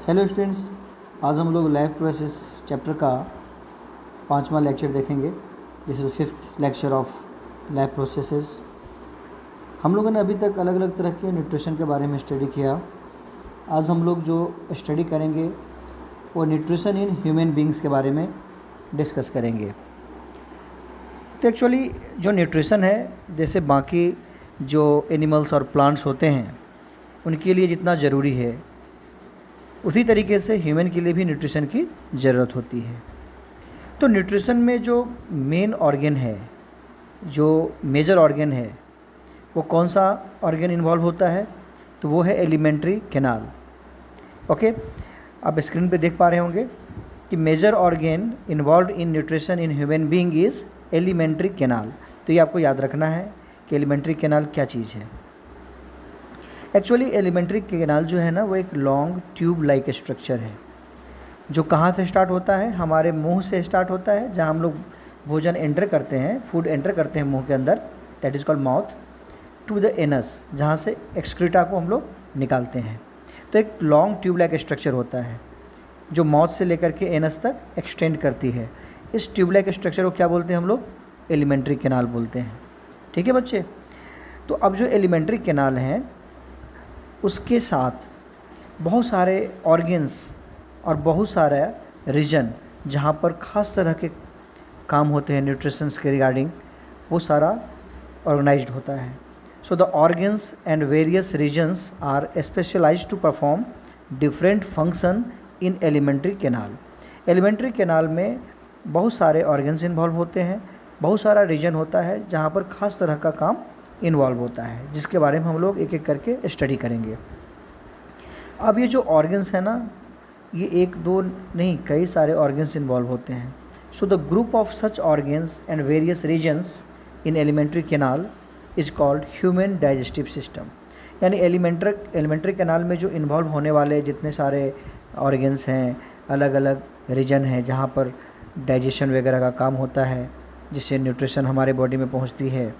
Hello students, आज हम लोग लैब प्रोसेस चैप्टर का 5वां लेक्चर देखेंगे। This is 5th lecture of lab processes. हम लोगों ने अभी तक अलग अलग तरह के न्यूट्रिशन के बारे में स्टडी किया। आज हम लोग जो स्टडी करेंगे वो न्यूट्रिशन इन ह्यूमन बींग्स के बारे में डिस्कस करेंगे। तो एक्चुअली जो न्यूट्रिशन है, जैसे बाकी जो एनिमल्स और प्लांट्स होते हैं उनके लिए जितना ज़रूरी है, उसी तरीके से ह्यूमन के लिए भी न्यूट्रिशन की ज़रूरत होती है। तो न्यूट्रिशन में जो मेन ऑर्गन है, जो मेजर ऑर्गन है, वो कौन सा ऑर्गन इन्वॉल्व होता है? तो वो है एलिमेंट्री कैनाल। ओके, आप स्क्रीन पे देख पा रहे होंगे कि major organ involve in nutrition in human being is alimentary canal. तो ये आपको याद रखना है कि एलिमेंट्री कैनाल क्या चीज़ है। एक्चुअली एलिमेंट्री कैनाल जो है ना, वो एक लॉन्ग ट्यूब लाइक स्ट्रक्चर है जो कहाँ से स्टार्ट होता है? हमारे मुंह से स्टार्ट होता है, जहाँ हम लोग भोजन एंटर करते हैं, फूड एंटर करते हैं मुंह के अंदर, that is called mouth, to the anus, जहाँ से एक्सक्रीटा को हम लोग निकालते हैं। तो एक लॉन्ग ट्यूब लाइक स्ट्रक्चर होता है जो माउथ से लेकर के एनस तक एक्सटेंड करती है। इस ट्यूब लाइक स्ट्रक्चर को क्या बोलते हैं हम लोग? एलिमेंट्री कैनाल बोलते हैं। ठीक है बच्चे? तो अब जो एलिमेंट्री कैनाल हैं उसके साथ बहुत सारे ऑर्गन्स और बहुत सारा रीजन जहाँ पर ख़ास तरह के काम होते हैं न्यूट्रिशंस के रिगार्डिंग, वो सारा ऑर्गेनाइज्ड होता है। So the organs and various regions are specialised to perform different function in alimentary canal. Alimentary canal में बहुत सारे ऑर्गन्स इन्वॉल्व होते हैं, बहुत सारा रीजन होता है जहाँ पर ख़ास तरह का काम इन्वॉल्व होता है, जिसके बारे में हम लोग एक एक करके स्टडी करेंगे। अब ये जो ऑर्गन्स है ना, ये एक दो नहीं, कई सारे ऑर्गन्स इन्वॉल्व होते हैं। So the group of such organs and various regions in alimentary canal is called human digestive system. यानी एलिमेंट्री कैनाल में जो इन्वॉल्व होने वाले जितने सारे ऑर्गन्स हैं, अलग अलग रीजन हैं जहाँ पर डाइजेशन वगैरह का काम होता है, जिससे न्यूट्रिशन हमारे बॉडी में पहुँचती है,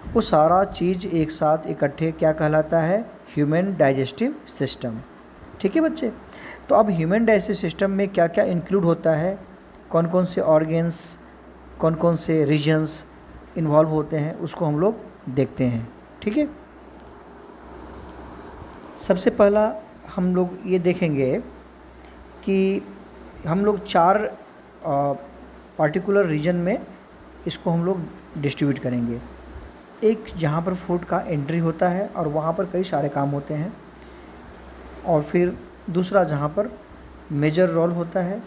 वो सारा चीज़ एक साथ इकट्ठे क्या कहलाता है? Human digestive system. ठीक है बच्चे? तो अब ह्यूमन डाइजेस्टिव सिस्टम में क्या क्या इंक्लूड होता है, कौन कौन से ऑर्गन्स, कौन कौन से रीजन्स इन्वॉल्व होते हैं, उसको हम लोग देखते हैं। ठीक है, सबसे पहला हम लोग ये देखेंगे कि हम लोग 4 पार्टिकुलर रीजन में इसको हम लोग डिस्ट्रीब्यूट करेंगे। एक जहाँ पर फूड का एंट्री होता है और वहाँ पर कई सारे काम होते हैं, और फिर दूसरा जहाँ पर मेजर रोल होता है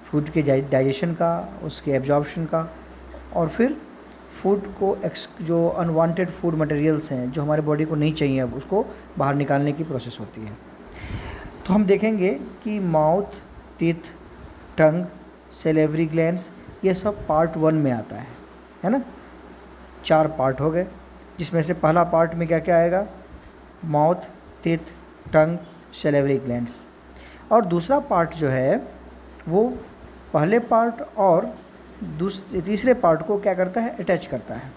फूड के डाइजेशन का, उसके एब्जॉर्प्शन का, और फिर फूड को जो अनवांटेड फूड मटेरियल्स हैं जो हमारे बॉडी को नहीं चाहिए, अब उसको बाहर निकालने की प्रोसेस होती है। तो हम देखेंगे कि माउथ, टीथ, टंग, सैलिवरी ग्लैंड्स, ये सब पार्ट 1 में आता है ना। 4 पार्ट हो गए, जिसमें से पहला पार्ट में क्या क्या आएगा? माउथ, टीथ, टंग, सैलिवरी ग्लैंड्स। और दूसरा पार्ट जो है वो पहले पार्ट और तीसरे पार्ट को क्या करता है? अटैच करता है।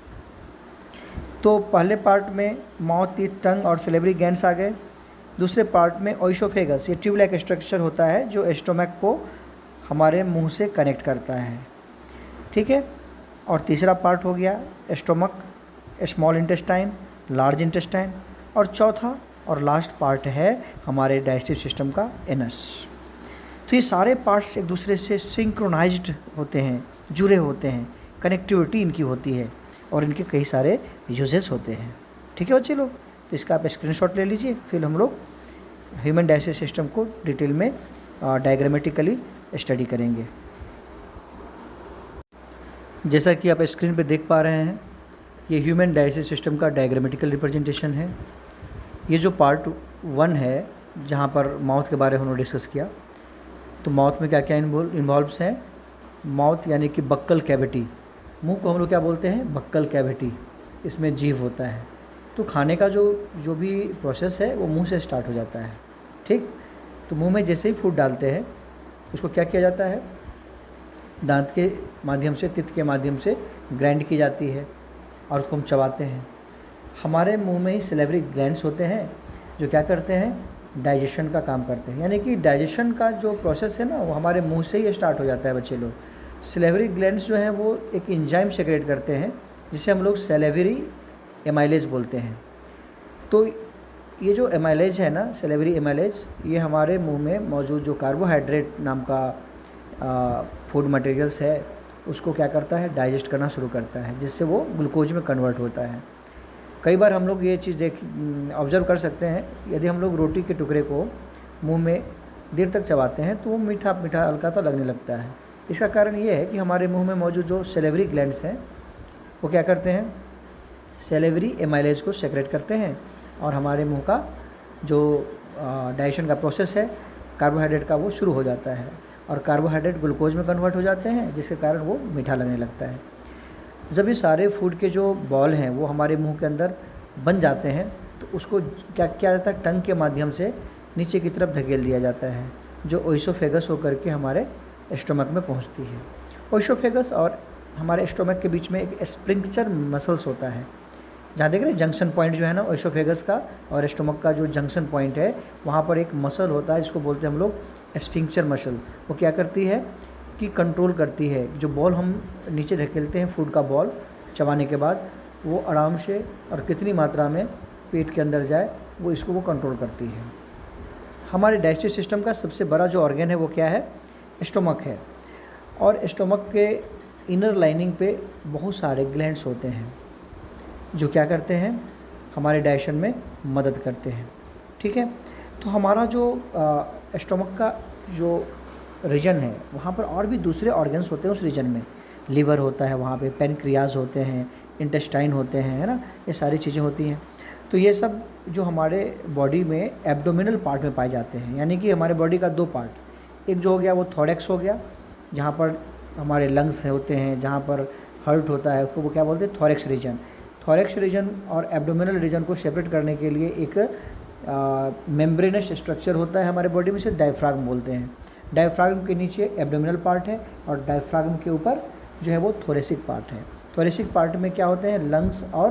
तो पहले पार्ट में माउथ, टीथ, टंग और सैलिवरी ग्लैंड्स आ गए। दूसरे पार्ट में ओइसोफेगस, ये ट्यूब लाइक स्ट्रक्चर होता है जो स्टोमक को हमारे मुंह से कनेक्ट करता है। ठीक है, और तीसरा पार्ट हो गया stomach, small intestine, large intestine, और चौथा और लास्ट पार्ट है हमारे डाइजेस्टिव सिस्टम का एनस। तो ये सारे पार्ट्स एक दूसरे से सिंक्रोनाइज्ड होते हैं, जुड़े होते हैं, कनेक्टिविटी इनकी होती है और इनके कई सारे यूजेस होते हैं। ठीक है बच्चे लोग, तो इसका आप स्क्रीनशॉट ले लीजिए, फिर हम लोग ह्यूमन डाइजेस्टिव सिस्टम को डिटेल में डायग्रामेटिकली स्टडी करेंगे। जैसा कि आप स्क्रीन पे देख पा रहे हैं, ये ह्यूमन डाइजेस्टिव सिस्टम का डायग्रामेटिकल रिप्रेजेंटेशन है। ये जो पार्ट 1 है, जहाँ पर माउथ के बारे में हमने डिस्कस किया, तो माउथ में क्या क्या इन्वॉल्व्स हैं? माउथ यानी कि बक्कल कैविटी, मुंह को हम लोग क्या बोलते हैं? Buccal cavity. इसमें जीभ होता है, तो खाने का जो भी प्रोसेस है वो मुंह से स्टार्ट हो जाता है। ठीक, तो मुंह में जैसे ही फूड डालते हैं उसको क्या किया जाता है? दांत के माध्यम से, तित के माध्यम से ग्राइंड की जाती है और उसको हम चबाते हैं। हमारे मुंह में ही सैलिवरी ग्लैंड्स होते हैं जो क्या करते हैं? डाइजेशन का काम करते हैं। यानी कि डाइजेशन का जो प्रोसेस है ना वो हमारे मुंह से ही स्टार्ट हो जाता है बच्चे लोग। सैलिवरी ग्लैंड्स जो हैं वो एक एंजाइम सेक्रेट करते हैं जिसे हम लोग सैलिवरी एमाइलेज बोलते हैं। तो ये जो एमाइलेज है ना, सैलिवरी एमाइलेज, ये हमारे मुंह में मौजूद जो कार्बोहाइड्रेट नाम का फूड मटेरियल्स है उसको क्या करता है, डाइजेस्ट करना शुरू करता है, जिससे वो ग्लूकोज में कन्वर्ट होता है। कई बार हम लोग ये चीज़ ऑब्ज़र्व कर सकते हैं, यदि हम लोग रोटी के टुकड़े को मुंह में देर तक चबाते हैं तो वो मीठा मीठा हल्का सा लगने लगता है। इसका कारण ये है कि हमारे मुंह में मौजूद जो सैलिवरी ग्लैंड्स हैं वो क्या करते हैं, सैलिवरी एमाइलेज को सेक्रेट करते हैं और हमारे मुंह का जो डाइजेशन का प्रोसेस है कार्बोहाइड्रेट का वो शुरू हो जाता है और कार्बोहाइड्रेट ग्लूकोज में कन्वर्ट हो जाते हैं, जिसके कारण वो मीठा लगने लगता है। जब ये सारे फूड के जो बॉल हैं वो हमारे मुंह के अंदर बन जाते हैं तो उसको क्या किया जाता है, टंग के माध्यम से नीचे की तरफ धकेल दिया जाता है, जो ओइसोफेगस होकर के हमारे स्टोमक में पहुंचती है। ओइसोफेगस और हमारे स्टोमक के बीच में एक स्प्रिंक्चर मसल्स होता है, जहाँ देख रहे हैं जंक्शन पॉइंट जो है ना ओइसोफेगस का और स्टोमक का जो जंक्शन पॉइंट है वहाँ पर एक मसल होता है जिसको बोलते हैं हम लोग स्फिंक्चर मसल। वो क्या करती है कि कंट्रोल करती है, जो बॉल हम नीचे धकेलते हैं फूड का बॉल चबाने के बाद वो आराम से और कितनी मात्रा में पेट के अंदर जाए वो इसको वो कंट्रोल करती है। हमारे डाइजेस्टिव सिस्टम का सबसे बड़ा जो ऑर्गन है वो क्या है, स्टोमक है। और स्टोमक के इनर लाइनिंग पे बहुत सारे ग्लैंड्स होते हैं जो क्या करते हैं, हमारे डाइजेशन में मदद करते हैं। ठीक है, तो हमारा जो स्टोमक का जो रीजन है वहाँ पर और भी दूसरे ऑर्गन्स होते हैं उस रीजन में। लीवर होता है वहाँ पे, पेनक्रियाज होते हैं, इंटेस्टाइन होते हैं, है ना, ये सारी चीज़ें होती हैं। तो ये सब जो हमारे बॉडी में एब्डोमिनल पार्ट में पाए जाते हैं। यानी कि हमारे बॉडी का दो पार्ट, एक जो हो गया वो थोरेक्स हो गया जहाँ पर हमारे लंग्स होते हैं, जहाँ पर हार्ट होता है, उसको वो क्या बोलते हैं, थोरेक्स रीजन। थोरेक्स रीजन और एब्डोमिनल रीजन को सेपरेट करने के लिए एक मेम्ब्रेनस स्ट्रक्चर होता है हमारे बॉडी में, से डायफ्राग्म बोलते हैं। डायफ्राग्म के नीचे एब्डोमिनल पार्ट है और डायफ्राग्म के ऊपर जो है वो थोरेसिक पार्ट है। थोरेसिक पार्ट में क्या होते हैं, लंग्स और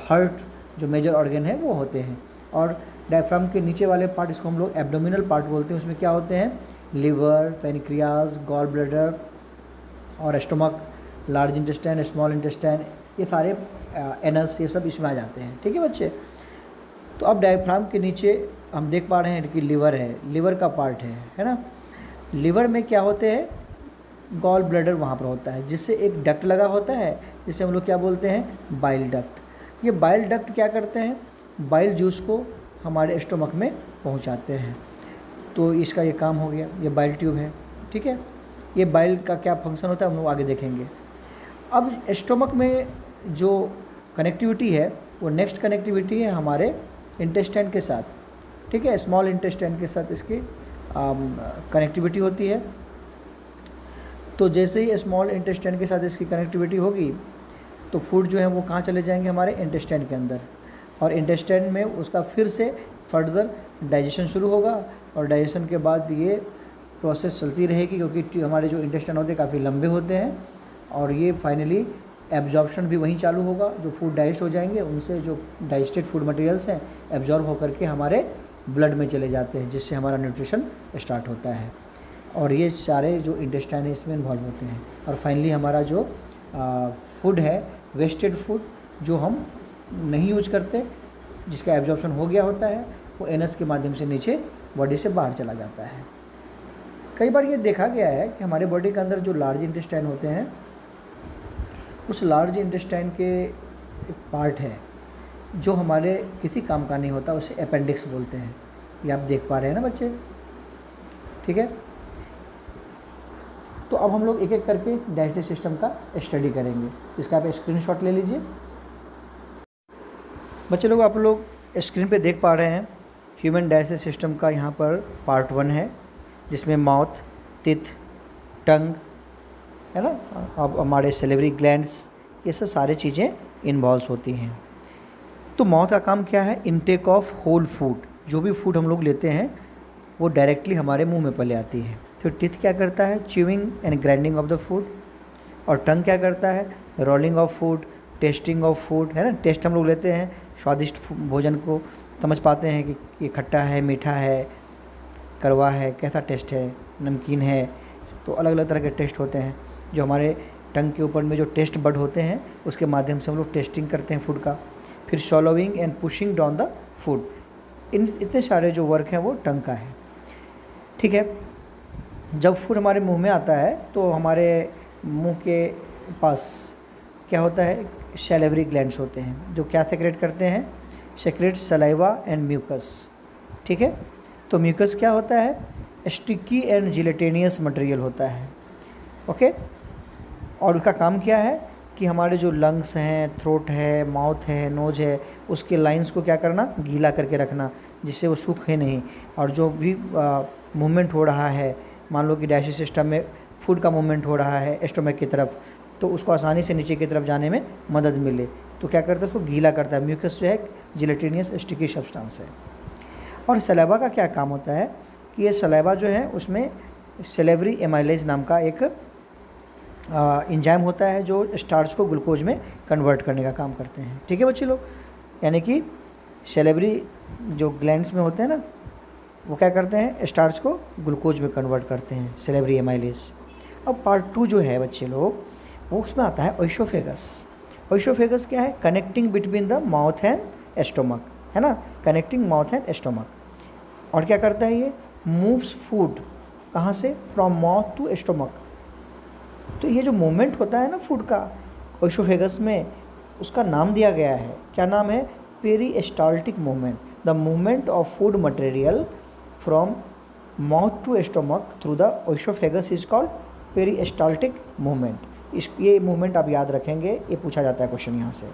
हार्ट जो मेजर ऑर्गन है वो होते हैं। और डायफ्राग्म के नीचे वाले पार्ट, इसको हम लोग एब्डोमिनल पार्ट बोलते हैं, उसमें क्या होते हैं, लिवर, पेनक्रियाज, गॉल ब्लैडर और stomach, large intestine, small intestine, ये सारे एनस, ये सब इसमें आ जाते हैं। ठीक है बच्चे, तो अब डायफ्राम के नीचे हम देख पा रहे हैं कि लीवर है, लीवर का पार्ट है ना। लीवर में क्या होते हैं, गॉल ब्लैडर वहाँ पर होता है, जिससे एक डक्ट लगा होता है जिसे हम लोग क्या बोलते हैं, बाइल डक्ट। ये बाइल डक्ट क्या करते हैं, बाइल जूस को हमारे स्टोमक में पहुँचाते हैं। तो इसका ये काम हो गया, ये बाइल ट्यूब है। ठीक है, ये बाइल का क्या फंक्शन होता है हम लोग आगे देखेंगे। अब स्टोमक में जो कनेक्टिविटी है वो नेक्स्ट कनेक्टिविटी है हमारे इंटेस्टाइन के साथ। ठीक है, स्मॉल इंटेस्टाइन के साथ इसकी कनेक्टिविटी होती है। तो जैसे ही स्मॉल इंटेस्टाइन के साथ इसकी कनेक्टिविटी होगी तो फूड जो है वो कहाँ चले जाएंगे, हमारे इंटेस्टाइन के अंदर, और इंटेस्टाइन में उसका फिर से फर्दर डाइजेशन शुरू होगा और डाइजेशन के बाद ये प्रोसेस चलती रहेगी, क्योंकि हमारे जो इंटेस्टाइन होते हैं काफ़ी लंबे होते हैं और ये फाइनली एब्जॉर्प्शन भी वहीं चालू होगा। जो फूड डाइजेस्ट हो जाएंगे उनसे जो डाइजेस्टेड फूड मटेरियल्स हैं एब्जॉर्ब होकर के हमारे ब्लड में चले जाते हैं, जिससे हमारा न्यूट्रिशन स्टार्ट होता है। और ये सारे जो इंटेस्टाइन है इसमें इन्वॉल्व होते हैं। और फाइनली हमारा जो फूड है, वेस्टेड फूड जो हम नहीं यूज करते, जिसका एब्जॉर्प्शन हो गया होता है, वो एनस के माध्यम से नीचे बॉडी से बाहर चला जाता है। कई बार ये देखा गया है कि हमारे बॉडी के अंदर जो लार्ज इंटेस्टाइन होते हैं, उस लार्ज इंटेस्टाइन के एक पार्ट है जो हमारे किसी काम का नहीं होता, उसे अपेंडिक्स बोलते हैं। ये आप देख पा रहे हैं ना बच्चे। ठीक है, तो अब हम लोग एक एक करके डाइजेस्टिव सिस्टम का स्टडी करेंगे। इसका आप स्क्रीनशॉट ले लीजिए। बच्चे लोग, आप लोग स्क्रीन पे देख पा रहे हैं ह्यूमन डाइजेस्टिव सिस्टम का यहाँ पर पार्ट 1 है, जिसमें माउथ, टीथ, टंग है ना, अब हमारे सैलिवरी ग्लैंड्स, ये सब सारी चीज़ें इन्वॉल्व होती हैं। तो माउथ का काम क्या है, इनटेक ऑफ होल फूड। जो भी फूड हम लोग लेते हैं वो डायरेक्टली हमारे मुंह में पहले आती है। फिर टीथ क्या करता है, chewing and grinding of the food. और टंग क्या करता है, rolling of food, testing of food, है ना। टेस्ट हम लोग लेते हैं स्वादिष्ट भोजन को समझ पाते हैं कि ये खट्टा है, मीठा है, कड़वा है, कैसा टेस्ट है, नमकीन है। तो अलग अलग तरह के टेस्ट होते हैं जो हमारे टंग के ऊपर में जो टेस्ट बड होते हैं उसके माध्यम से हम लोग टेस्टिंग करते हैं फूड का। फिर सॉलोइंग and pushing down the food, इतने सारे जो वर्क हैं वो टंग का है। ठीक है, जब फूड हमारे मुंह में आता है तो हमारे मुंह के पास क्या होता है, सैलिवरी ग्लैंड्स होते हैं जो क्या सेक्रेट करते हैं, सेक्रेट सलाइवा एंड म्यूकस। ठीक है, तो म्यूकस क्या होता है, स्टिकी एंड जिलेटेनियस मटेरियल होता है। ओके, और उसका काम क्या है कि हमारे जो लंग्स हैं, थ्रोट है, माउथ है, नोज है, उसके लाइंस को क्या करना, गीला करके रखना जिससे वो सूखे नहीं। और जो भी मूवमेंट हो रहा है, मान लो कि डाइजेस्टिव सिस्टम में फूड का मूवमेंट हो रहा है स्टोमक की तरफ, तो उसको आसानी से नीचे की तरफ जाने में मदद मिले, तो क्या करता है, उसको गीला करता है। म्यूकस जो है जिलेटिनियस स्टिकी सब्सटेंस है। और सलाइवा का क्या काम होता है कि ये सलाइवा जो है उसमें सेलेवरी एमाइलेज नाम का एक एंजाइम होता है जो स्टार्च को ग्लूकोज में कन्वर्ट करने का काम करते हैं। ठीक है बच्चे लोग, यानी कि सेलेवरी जो ग्लैंड्स में होते हैं ना, वो क्या करते हैं, स्टार्च को ग्लूकोज में कन्वर्ट करते हैं, सेलेवरी एमाइलेज। अब पार्ट 2 जो है बच्चे लोग, वो उसमें आता है ओइसोफेगस। ओइसोफेगस क्या है, connecting between the mouth and stomach, है ना, कनेक्टिंग माउथ एंड स्टोमक। और क्या करता है, ये मूव्स फूड कहाँ से, फ्रॉम माउथ टू स्टोमक। तो ये जो मूवमेंट होता है ना फूड का ओइसोफेगस में, उसका नाम दिया गया है, क्या नाम है, peristaltic movement. The movement of food material from mouth to stomach through the oesophagus is called peristaltic movement. ये मूवमेंट आप याद रखेंगे, ये पूछा जाता है क्वेश्चन यहाँ से।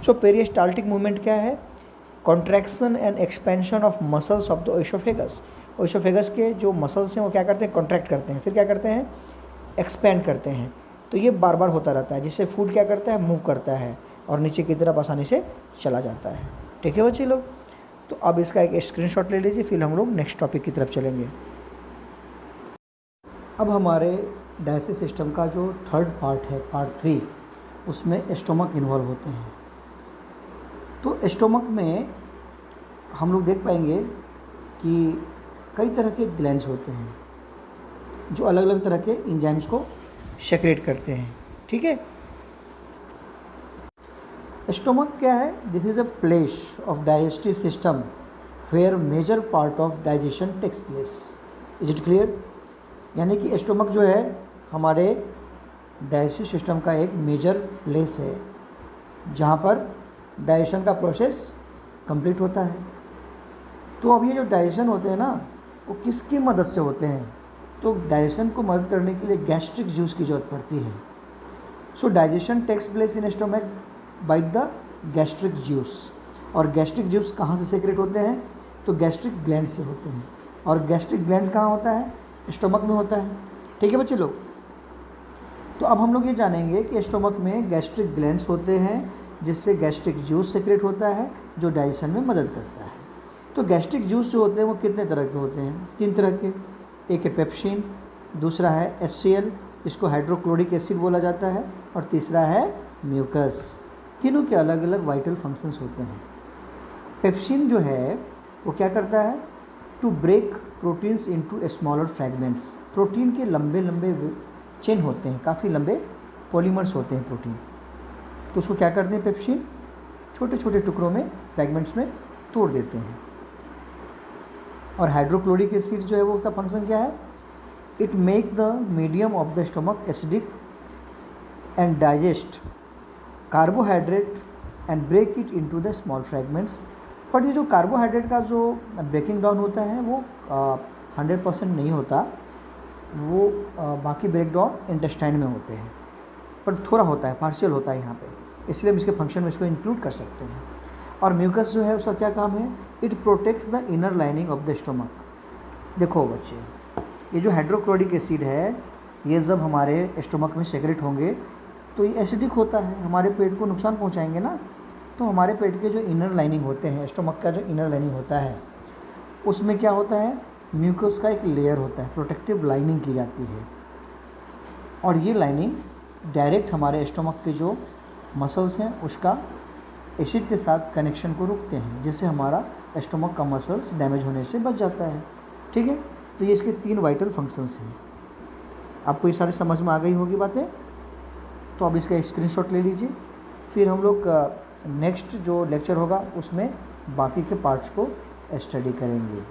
सो पेरिस्टाल्टिक मूवमेंट क्या है, contraction and expansion of muscles of the oesophagus. Oesophagus के जो मसल्स हैं वो क्या करते हैं, कॉन्ट्रैक्ट करते हैं, फिर क्या करते हैं, एक्सपेंड करते हैं। तो ये बार बार होता रहता है, जिससे फूड क्या करता है, मूव करता है और नीचे की तरफ आसानी से चला जाता है। ठीक है बच्चे लोग, तो अब इसका एक स्क्रीनशॉट ले लीजिए, फिर हम लोग नेक्स्ट टॉपिक की तरफ चलेंगे। अब हमारे डाइजेस्टिव सिस्टम का जो थर्ड पार्ट है, पार्ट 3, उसमें स्टोमक इन्वॉल्व होते हैं। तो स्टोमक में हम लोग देख पाएंगे कि कई तरह के ग्लैंड्स होते हैं जो अलग अलग तरह के एंजाइम्स को सेक्रेट करते हैं। ठीक है, स्टोमक क्या है, this is a place of digestive system where major part of digestion takes place. Is it clear, यानी कि स्टोमक जो है हमारे डाइजेस्टिव सिस्टम का एक मेजर प्लेस है जहाँ पर डाइजेशन का प्रोसेस कंप्लीट होता है। तो अब ये जो डाइजेशन होते हैं ना, वो किसकी मदद से होते हैं, तो डाइजेशन को मदद करने के लिए गैस्ट्रिक जूस की ज़रूरत पड़ती है। So digestion takes place in stomach by the gastric juice. और गैस्ट्रिक जूस कहाँ से सेक्रेट होते हैं, तो गैस्ट्रिक ग्लैंड से होते हैं। और गैस्ट्रिक ग्लैंड कहाँ होता है, स्टोमक में होता है। ठीक है बच्चे लोग, तो अब हम लोग ये जानेंगे कि स्टोमक में गैस्ट्रिक ग्लैंड्स होते हैं जिससे गैस्ट्रिक जूस सेक्रेट होता है जो डाइजेशन में मदद करता है। तो गैस्ट्रिक जूस जो होते हैं वो कितने तरह के होते हैं, 3 तरह के। एक है पेप्सिन, दूसरा है HCl, इसको हाइड्रोक्लोरिक एसिड बोला जाता है, और तीसरा है म्यूकस। तीनों के अलग अलग वाइटल फंक्शंस होते हैं। पेप्सिन जो है वो क्या करता है, to break proteins into smaller fragments. Protein के लंबे लंबे चेन होते हैं, काफ़ी लंबे पॉलीमर्स होते हैं प्रोटीन, तो उसको क्या करते हैं, पेप्सिन छोटे छोटे टुकड़ों में, फ्रैगमेंट्स में तोड़ देते हैं। और हाइड्रोक्लोरिक एसिड जो है वो उसका फंक्शन क्या है, it make the medium of the stomach acidic and digest carbohydrate and break it into the small fragments. But ये जो कार्बोहाइड्रेट का जो ब्रेकिंग डाउन होता है वो 100% नहीं होता, वो बाकी ब्रेक डाउन इंटेस्टाइन में होते हैं, पर थोड़ा होता है, पार्शियल होता है यहाँ पे, इसलिए हम इसके फंक्शन में इसको इंक्लूड कर सकते हैं। और म्यूकस जो है उसका क्या काम है, it protects the inner lining of the stomach. देखो बच्चे, ये जो हाइड्रोक्लोरिक एसिड है ये जब हमारे स्टोमक में सेक्रेट होंगे तो ये एसिडिक होता है, हमारे पेट को नुकसान पहुंचाएंगे ना। तो हमारे पेट के जो इनर लाइनिंग होते हैं, स्टोमक का जो इनर लाइनिंग होता है, उसमें क्या होता है, म्यूकस का एक लेयर होता है, प्रोटेक्टिव लाइनिंग की जाती है। और ये लाइनिंग डायरेक्ट हमारे स्टोमक के जो मसल्स हैं उसका एसिड के साथ कनेक्शन को रोकते हैं, जिससे हमारा स्टोमक का मसल्स डैमेज होने से बच जाता है। ठीक है, तो ये इसके 3 वाइटल फंक्शंस हैं। आपको ये सारे समझ में आ गई होगी बातें, तो अब इसका स्क्रीनशॉट ले लीजिए। फिर हम लोग नेक्स्ट जो लेक्चर होगा उसमें बाकी के पार्ट्स को स्टडी करेंगे।